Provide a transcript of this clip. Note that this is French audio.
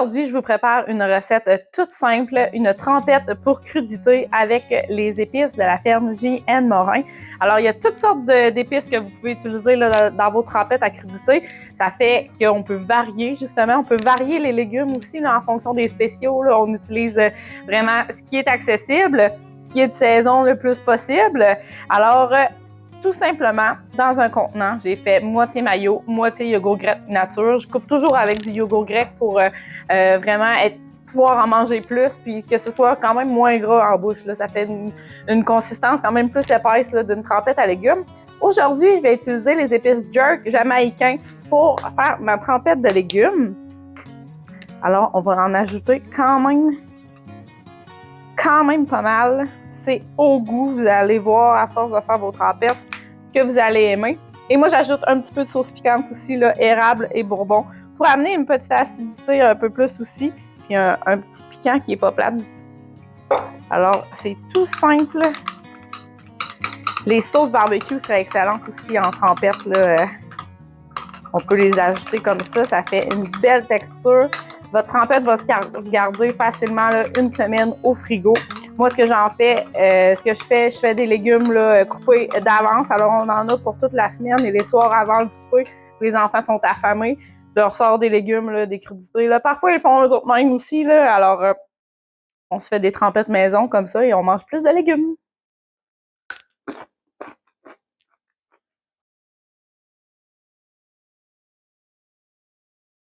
Aujourd'hui, je vous prépare une recette toute simple, une trempette pour crudité avec les épices de la ferme J.N. Morin. Alors, il y a toutes sortes d'épices que vous pouvez utiliser là, dans vos trempettes à crudité. Ça fait qu'on peut varier, justement. On peut varier les légumes aussi là, en fonction des spéciaux. Là. On utilise vraiment ce qui est accessible, ce qui est de saison le plus possible. Alors, tout simplement, dans un contenant, j'ai fait moitié mayo, moitié yogourt grec nature. Je coupe toujours avec du yogourt grec pour vraiment pouvoir en manger plus, puis que ce soit quand même moins gras en bouche. Là. Ça fait une consistance quand même plus épaisse d'une trempette à légumes. Aujourd'hui, je vais utiliser les épices jerk jamaïcains pour faire ma trempette de légumes. Alors, on va en ajouter quand même pas mal. C'est au goût, vous allez voir à force de faire vos trempettes que vous allez aimer. Et moi, j'ajoute un petit peu de sauce piquante aussi, là, érable et bourbon, pour amener une petite acidité un peu plus aussi, puis un petit piquant qui n'est pas plat du tout. Alors, c'est tout simple. Les sauces barbecue seraient excellentes aussi en trempette, là. On peut les ajouter comme ça fait une belle texture. Votre trempette va se garder facilement là, une semaine au frigo. Moi, ce que j'en fais, je fais des légumes là, coupés d'avance. Alors, on en a pour toute la semaine et les soirs avant le souper, les enfants sont affamés. Je leur sors des légumes, là, des crudités. Là. Parfois, ils font eux autres mêmes aussi. Là. Alors, on se fait des trempettes maison comme ça et on mange plus de légumes.